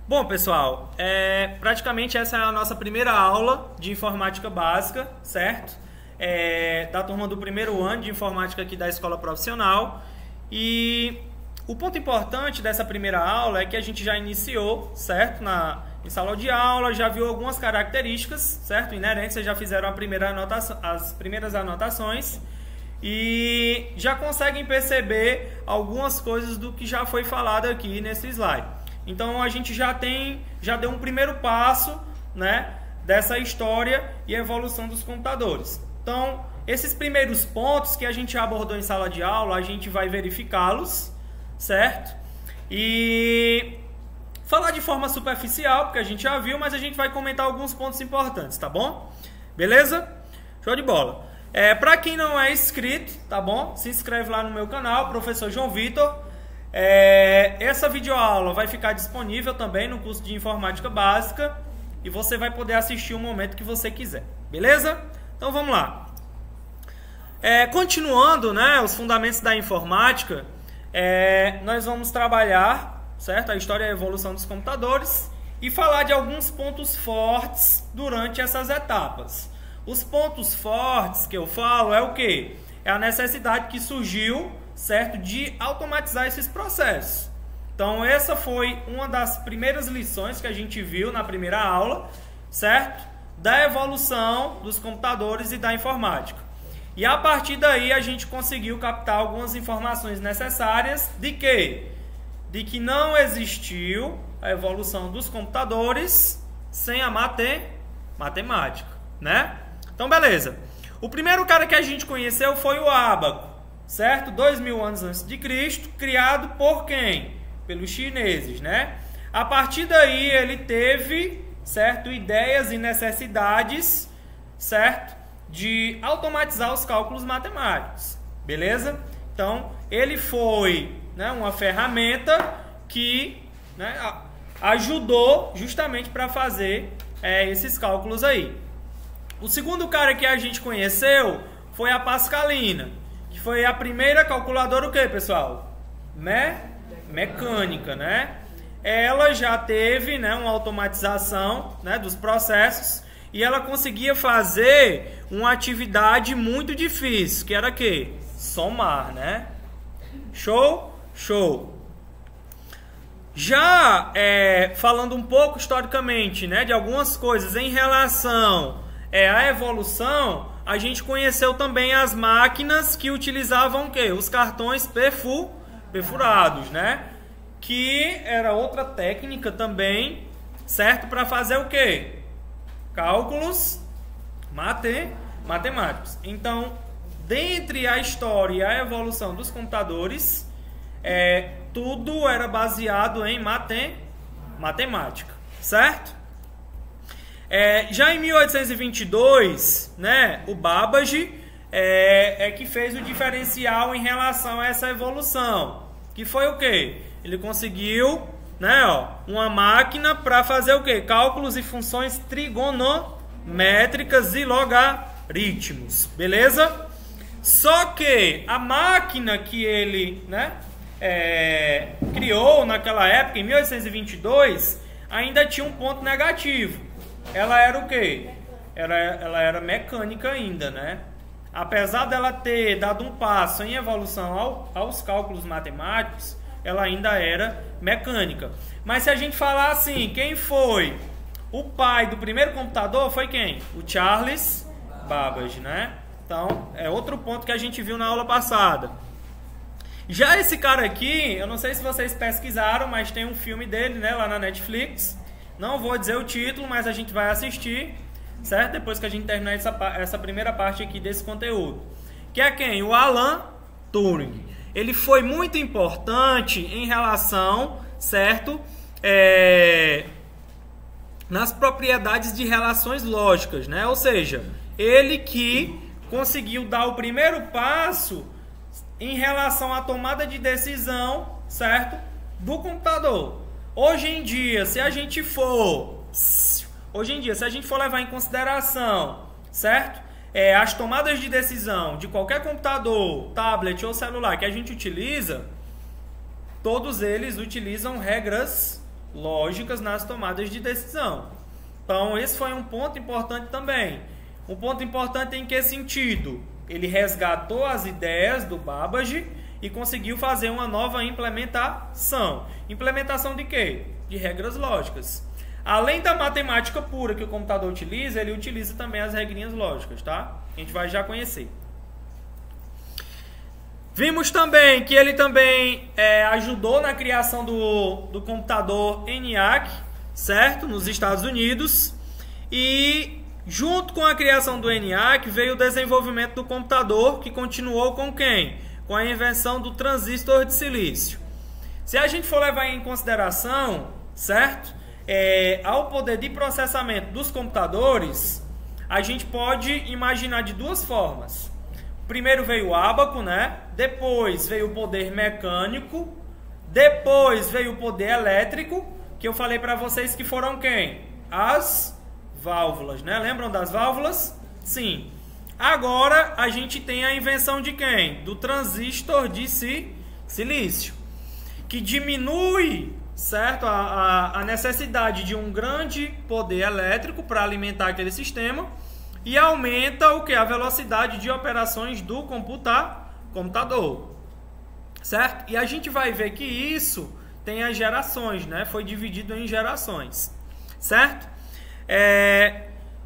Bom, pessoal, praticamente essa é a nossa primeira aula de informática básica, certo? Da turma do primeiro ano de informática aqui da Escola Profissional. E o ponto importante dessa primeira aula é que a gente já iniciou, certo? Em sala de aula, já viu algumas características, certo? Inerentes, vocês já fizeram as primeiras anotações e já conseguem perceber algumas coisas do que já foi falado aqui nesse slide. Então a gente já deu um primeiro passo, né, dessa história e evolução dos computadores. Então, esses primeiros pontos que a gente abordou em sala de aula, a gente vai verificá-los, certo? E falar de forma superficial, porque a gente já viu, mas a gente vai comentar alguns pontos importantes, tá bom? Beleza? Show de bola. Para quem não é inscrito, tá bom? Se inscreve lá no meu canal, Professor João Vitor. Essa videoaula vai ficar disponível também no curso de Informática Básica e você vai poder assistir o momento que você quiser, beleza? Então vamos lá. Continuando, né, os fundamentos da informática, nós vamos trabalhar, certo, a história e a evolução dos computadores e falar de alguns pontos fortes durante essas etapas. Os pontos fortes que eu falo é o quê? É a necessidade que surgiu, certo, de automatizar esses processos. Então essa foi uma das primeiras lições que a gente viu na primeira aula, certo, da evolução dos computadores e da informática. E a partir daí a gente conseguiu captar algumas informações necessárias de quê? De que não existiu a evolução dos computadores sem a matemática, né? Então beleza. O primeiro cara que a gente conheceu foi o ábaco, certo? 2000 anos antes de Cristo, criado por quem? Pelos chineses, né? A partir daí ele teve, certo, ideias e necessidades, certo, de automatizar os cálculos matemáticos, beleza? Então ele foi, né, uma ferramenta que, né, ajudou justamente para fazer esses cálculos aí. O segundo cara que a gente conheceu foi a Pascalina, que foi a primeira calculadora, o que, pessoal? Mecânica, né? Ela já teve, né, uma automatização, né, dos processos e ela conseguia fazer uma atividade muito difícil, que era o quê? Somar, né? Show? Show! Já falando um pouco historicamente, né, de algumas coisas em relação à evolução, a gente conheceu também as máquinas que utilizavam o quê? Os cartões perfurados, né? Que era outra técnica também, certo? Para fazer o quê? Cálculos matemáticos. Então, dentre a história e a evolução dos computadores, tudo era baseado em matemática, certo? Já em 1822, né, o Babbage que fez o diferencial em relação a essa evolução, que foi o quê? Ele conseguiu, né, uma máquina para fazer o quê? Cálculos e funções trigonométricas e logaritmos, beleza? Só que a máquina que ele, né, criou naquela época, em 1822, ainda tinha um ponto negativo. Ela era o quê? Ela era mecânica ainda, né? Apesar dela ter dado um passo em evolução aos cálculos matemáticos, ela ainda era mecânica. Mas se a gente falar assim, quem foi o pai do primeiro computador foi quem? O Charles Babbage, né? Então, é outro ponto que a gente viu na aula passada. Já esse cara aqui, eu não sei se vocês pesquisaram, mas tem um filme dele, né, lá na Netflix. Não vou dizer o título, mas a gente vai assistir, certo? Depois que a gente terminar essa primeira parte aqui desse conteúdo. Que é quem? O Alan Turing. Ele foi muito importante em relação, certo? Nas propriedades de relações lógicas, né? Ou seja, ele que conseguiu dar o primeiro passo em relação à tomada de decisão, certo? Do computador. Hoje em dia, se a gente for levar em consideração, certo? As tomadas de decisão de qualquer computador, tablet ou celular que a gente utiliza, todos eles utilizam regras lógicas nas tomadas de decisão. Então, esse foi um ponto importante também. Um ponto importante em que sentido? Ele resgatou as ideias do Babbage e conseguiu fazer uma nova implementação. Implementação de quê? De regras lógicas. Além da matemática pura que o computador utiliza, ele utiliza também as regrinhas lógicas, tá? A gente vai já conhecer. Vimos também que ele também ajudou na criação do computador ENIAC, certo? Nos Estados Unidos. E junto com a criação do ENIAC veio o desenvolvimento do computador, que continuou com quem? Com a invenção do transistor de silício. Se a gente for levar em consideração, certo? Ao poder de processamento dos computadores, a gente pode imaginar de duas formas. Primeiro veio o ábaco, né? Depois veio o poder mecânico, depois veio o poder elétrico, que eu falei para vocês que foram quem? As válvulas, né? Lembram das válvulas? Sim. Agora a gente tem a invenção de quem? Do transistor de silício, que diminui, certo? A necessidade de um grande poder elétrico para alimentar aquele sistema e aumenta o que? A velocidade de operações do computador, certo? E a gente vai ver que isso tem as gerações, né? Foi dividido em gerações, certo?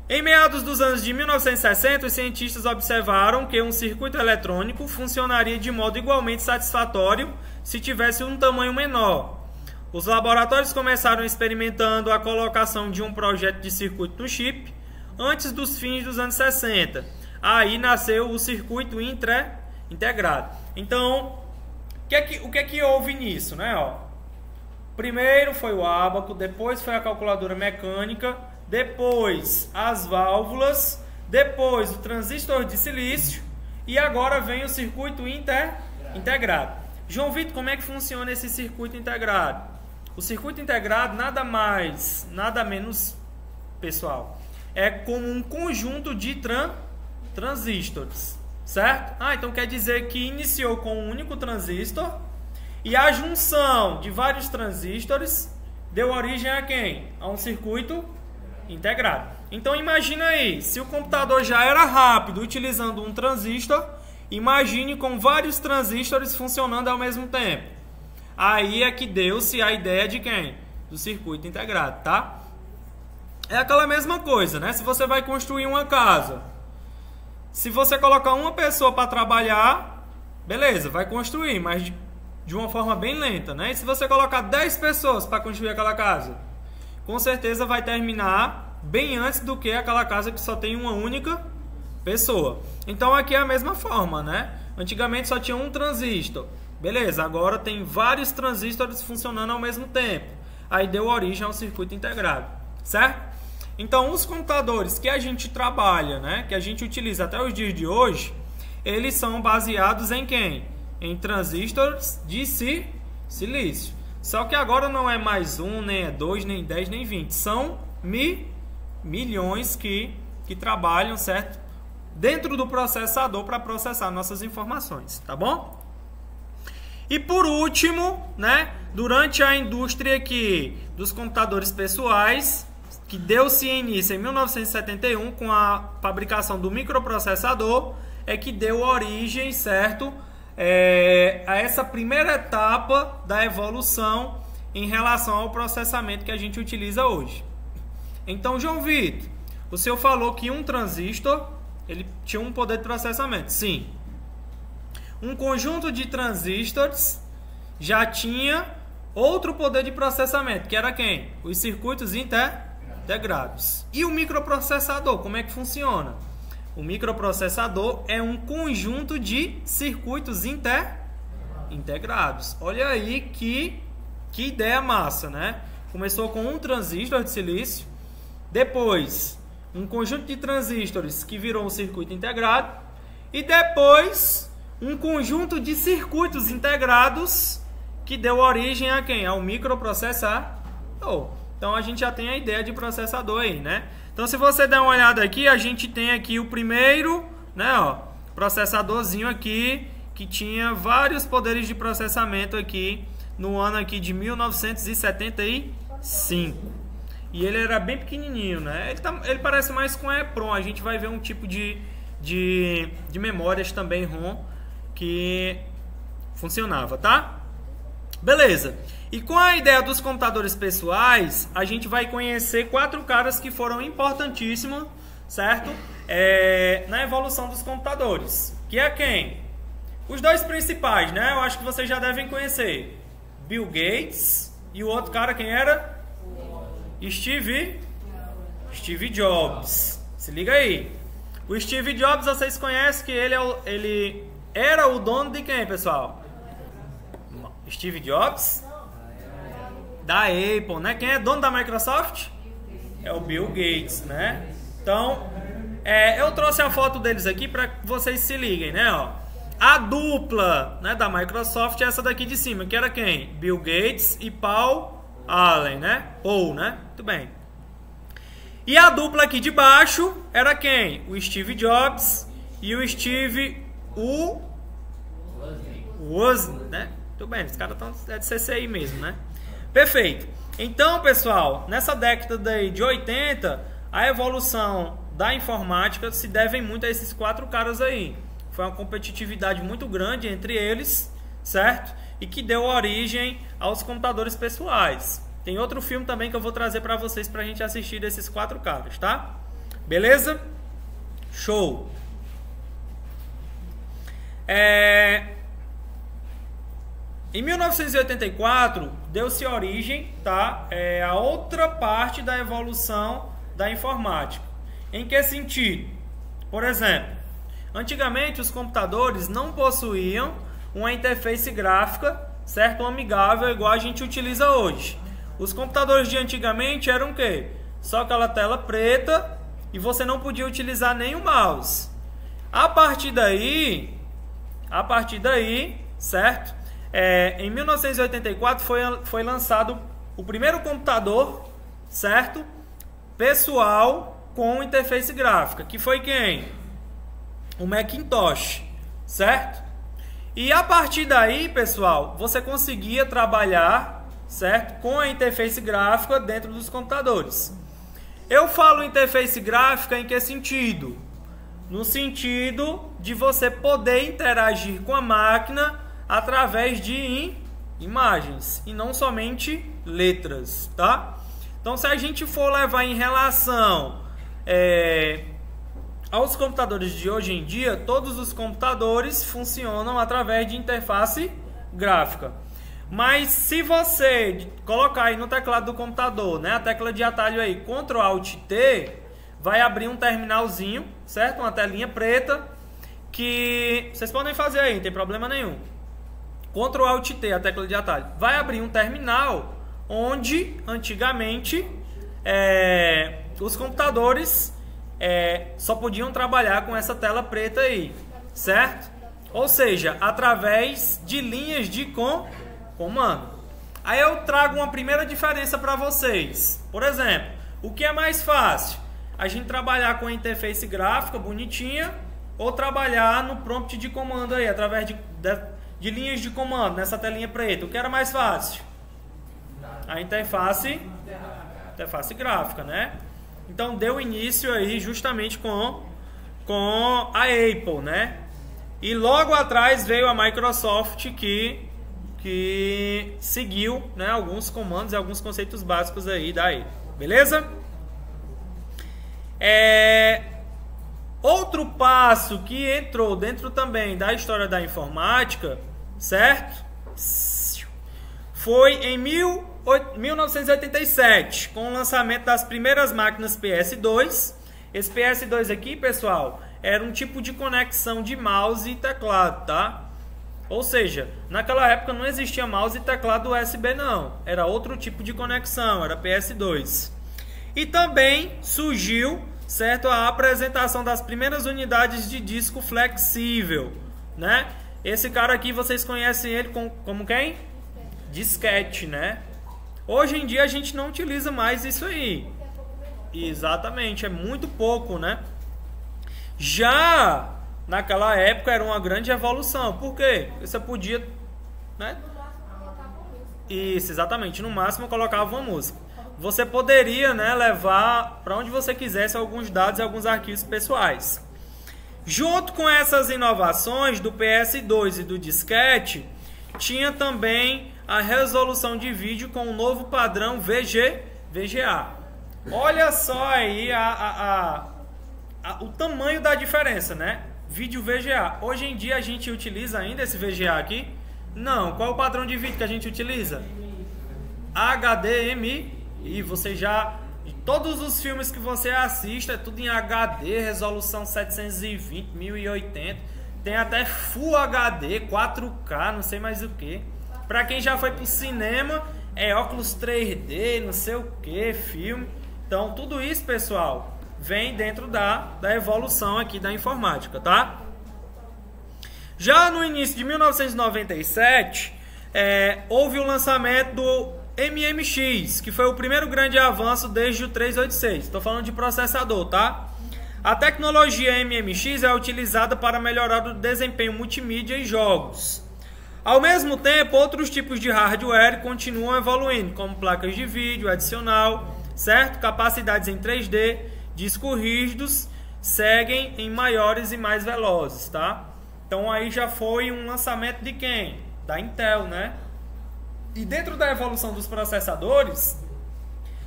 Em meados dos anos de 1960, os cientistas observaram que um circuito eletrônico funcionaria de modo igualmente satisfatório se tivesse um tamanho menor. Os laboratórios começaram experimentando a colocação de um projeto de circuito no chip antes dos fins dos anos 60. Aí nasceu o circuito integrado. Então, o que é que houve nisso, né? Primeiro foi o ábaco, depois foi a calculadora mecânica, depois as válvulas, depois o transistor de silício e agora vem o circuito integrado. João Vitor, como é que funciona esse circuito integrado? O circuito integrado nada mais, nada menos, pessoal, é como um conjunto de transistores, certo? Então quer dizer que iniciou com um único transistor e a junção de vários transistores deu origem a quem? A um circuito integrado. Então imagina aí, se o computador já era rápido utilizando um transistor, imagine com vários transistores funcionando ao mesmo tempo. Aí é que deu-se a ideia de quem? Do circuito integrado, tá? É aquela mesma coisa, né? Se você vai construir uma casa, se você colocar uma pessoa para trabalhar, beleza, vai construir, mas de uma forma bem lenta, né? E se você colocar 10 pessoas para construir aquela casa, com certeza vai terminar bem antes do que aquela casa que só tem uma única pessoa. Então aqui é a mesma forma, né? Antigamente só tinha um transistor. Beleza, agora tem vários transistores funcionando ao mesmo tempo. Aí deu origem ao circuito integrado, certo? Então os computadores que a gente trabalha, né, que a gente utiliza até os dias de hoje, eles são baseados em quem? Em transistores de silício. Só que agora não é mais um, nem é 2, nem 10, nem 20. São milhões que trabalham, certo? Dentro do processador para processar nossas informações, tá bom? E por último, né, durante a indústria aqui dos computadores pessoais, que deu-se início em 1971 com a fabricação do microprocessador, é que deu origem, certo, a essa primeira etapa da evolução em relação ao processamento que a gente utiliza hoje. Então, João Vitor, o senhor falou que um transistor ele tinha um poder de processamento. Sim. Um conjunto de transistores já tinha outro poder de processamento, que era quem? Os circuitos integrados. E o microprocessador, como é que funciona? O microprocessador é um conjunto de circuitos integrados. Olha aí que ideia massa, né? Começou com um transistor de silício, depois um conjunto de transistores que virou um circuito integrado e depois um conjunto de circuitos integrados que deu origem a quem? Ao microprocessador. Então a gente já tem a ideia de processador aí, né? Então se você der uma olhada aqui, a gente tem aqui o primeiro, né, processadorzinho aqui que tinha vários poderes de processamento aqui no ano aqui de 1974. 5. E ele era bem pequenininho, né? Ele parece mais com EEPROM. A gente vai ver um tipo de memórias também ROM que funcionava, tá? Beleza. E com a ideia dos computadores pessoais, a gente vai conhecer 4 caras que foram importantíssimos, certo? Na evolução dos computadores. Que é quem? Os 2 principais, né? Eu acho que vocês já devem conhecer. Bill Gates e o outro cara, quem era? Steve Jobs. Se liga aí. O Steve Jobs, vocês conhecem que ele era o dono de quem, pessoal? Steve Jobs? Da Apple, né? Quem é dono da Microsoft? É o Bill Gates, né? Então, eu trouxe a foto deles aqui para que vocês se liguem, né? Ó, a dupla, né, da Microsoft é essa daqui de cima, que era quem? Bill Gates e Paul Allen, né? Paul, né? Muito bem. E a dupla aqui de baixo era quem? O Steve Jobs e o Steve Wozniak, né? Muito bem, os caras estão de CCI mesmo, né? Perfeito. Então, pessoal, nessa década de 80, a evolução da informática se deve muito a esses 4 caras aí. Foi uma competitividade muito grande entre eles, certo? E que deu origem aos computadores pessoais. Tem outro filme também que eu vou trazer para vocês para a gente assistir desses 4 caras, tá? Beleza? Show! Em 1984, deu-se origem, tá, a outra parte da evolução da informática. Em que sentido? Por exemplo, antigamente os computadores não possuíam uma interface gráfica, certo, amigável, igual a gente utiliza hoje. Os computadores de antigamente eram o quê? Só aquela tela preta e você não podia utilizar nem o mouse. A partir daí, certo? Em 1984 foi lançado o primeiro computador, certo? Pessoal com interface gráfica, que foi quem? O Macintosh, certo? E a partir daí, pessoal, você conseguia trabalhar, certo, com a interface gráfica dentro dos computadores. Eu falo interface gráfica em que sentido? No sentido de você poder interagir com a máquina através de imagens e não somente letras, tá? Então, se a gente for levar em relação aos computadores de hoje em dia, todos os computadores funcionam através de interface gráfica. Mas se você colocar aí no teclado do computador, né, a tecla de atalho aí, Ctrl Alt T, vai abrir um terminalzinho, certo? Uma telinha preta que vocês podem fazer aí, não tem problema nenhum. Ctrl Alt T, a tecla de atalho, vai abrir um terminal onde antigamente os computadores só podiam trabalhar com essa tela preta aí, certo? Ou seja, através de linhas de comando. Aí eu trago uma primeira diferença para vocês. Por exemplo, o que é mais fácil? A gente trabalhar com a interface gráfica bonitinha ou trabalhar no prompt de comando aí, através de linhas de comando, nessa telinha preta. O que era mais fácil? A interface gráfica, né? Então deu início aí justamente com a Apple, né? E logo atrás veio a Microsoft que seguiu, né, alguns comandos e alguns conceitos básicos aí da Apple. Beleza? Outro passo que entrou dentro também da história da informática, certo? Foi em 1987, com o lançamento das primeiras máquinas PS2. Esse PS2 aqui, pessoal, era um tipo de conexão de mouse e teclado, tá? Ou seja, naquela época não existia mouse e teclado USB não, era outro tipo de conexão, era PS2. E também surgiu, certo, a apresentação das primeiras unidades de disco flexível, né? Esse cara aqui, vocês conhecem ele como quem? Disquete, né? Hoje em dia a gente não utiliza mais isso aí. Exatamente, é muito pouco, né? Já naquela época era uma grande evolução. Por quê? Você podia, né? Isso, exatamente. No máximo colocava uma música. você poderia, né, levar para onde você quisesse alguns dados e alguns arquivos pessoais. Junto com essas inovações do PS2 e do disquete, tinha também a resolução de vídeo com o novo padrão VGA. Olha só aí o tamanho da diferença, né? Vídeo VGA. Hoje em dia a gente utiliza ainda esse VGA aqui? Não. Qual é o padrão de vídeo que a gente utiliza? HDMI. E você já... Todos os filmes que você assiste é tudo em HD, resolução 720, 1080. Tem até Full HD, 4K, não sei mais o que. Pra quem já foi pro cinema, é óculos 3D, não sei o que, filme. Então tudo isso, pessoal, vem dentro da evolução aqui da informática, tá? Já no início de 1997, houve o lançamento do MMX, que foi o primeiro grande avanço desde o 386. Estou falando de processador, tá? A tecnologia MMX é utilizada para melhorar o desempenho multimídia e jogos. Ao mesmo tempo, outros tipos de hardware continuam evoluindo, como placas de vídeo adicional, certo? Capacidades em 3D, discos rígidos, seguem em maiores e mais velozes, tá? Então aí já foi um lançamento de quem? Da Intel, né? E dentro da evolução dos processadores,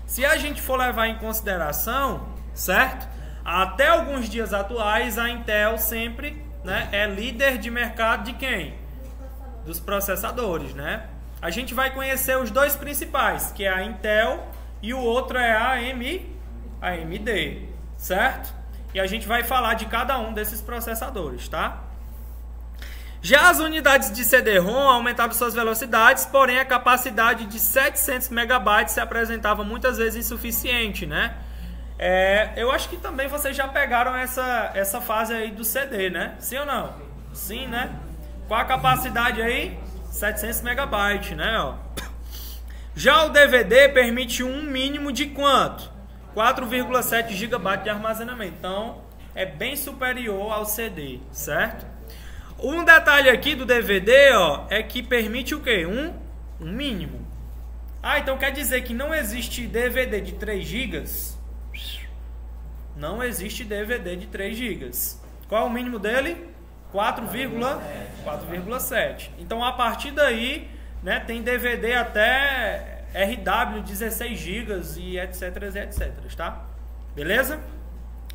se a gente for levar em consideração, certo? Até alguns dias atuais, a Intel sempre, né, é líder de mercado de quem? Dos processadores, né? A gente vai conhecer os dois principais, que é a Intel e o outro é a AMD, certo? E a gente vai falar de cada um desses processadores, tá? Já as unidades de CD-ROM aumentavam suas velocidades, porém a capacidade de 700 MB se apresentava muitas vezes insuficiente, né? Eu acho que também vocês já pegaram essa fase aí do CD, né? Sim ou não? Sim, né? Qual a capacidade aí? 700 MB, né? Ó. Já o DVD permite um mínimo de quanto? 4,7 GB de armazenamento. Então, é bem superior ao CD, certo? Um detalhe aqui do DVD, ó, é que permite o quê? Um mínimo. Então quer dizer que não existe DVD de 3 GB? Não existe DVD de 3 GB. Qual é o mínimo dele? 4,7. Então a partir daí, né, tem DVD até RW 16 GB e etc, etc, tá? Beleza?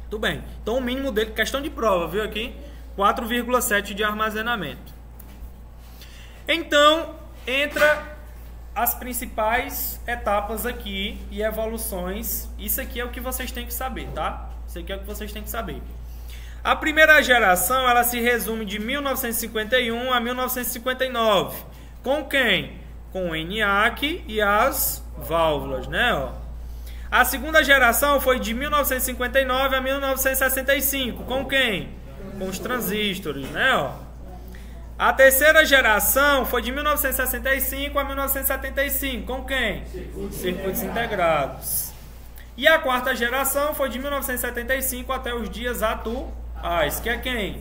Tudo bem. Então o mínimo dele, questão de prova, viu aqui? 4,7 de armazenamento. Então, entra as principais etapas aqui e evoluções. Isso aqui é o que vocês têm que saber, tá? Isso aqui é o que vocês têm que saber. A primeira geração, ela se resume de 1951 a 1959. Com quem? Com o ENIAC e as válvulas, né? Ó. A segunda geração foi de 1959 a 1965. Com quem? Com os transistores, né? Ó. A terceira geração foi de 1965 a 1975. Com quem? Circuitos integrados. E a quarta geração foi de 1975 até os dias atuais, que é quem?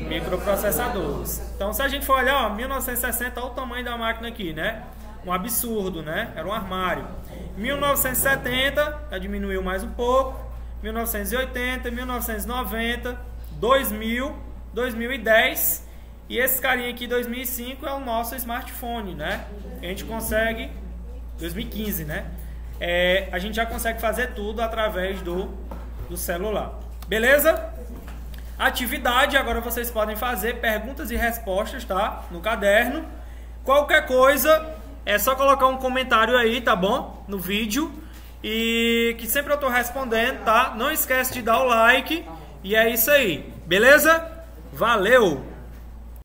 Microprocessadores. Então, se a gente for olhar, ó, 1960, olha o tamanho da máquina aqui, né? Um absurdo, né? Era um armário. 1970, já diminuiu mais um pouco. 1980, 1990, 2000, 2010 e esse carinha aqui 2005 é o nosso smartphone, né? A gente consegue 2015, né? A gente já consegue fazer tudo através do celular. Beleza? Atividade, agora vocês podem fazer perguntas e respostas, tá? No caderno. Qualquer coisa, é só colocar um comentário aí, tá bom? No vídeo. E que sempre eu tô respondendo, tá? Não esquece de dar o like. E é isso aí, beleza? Valeu!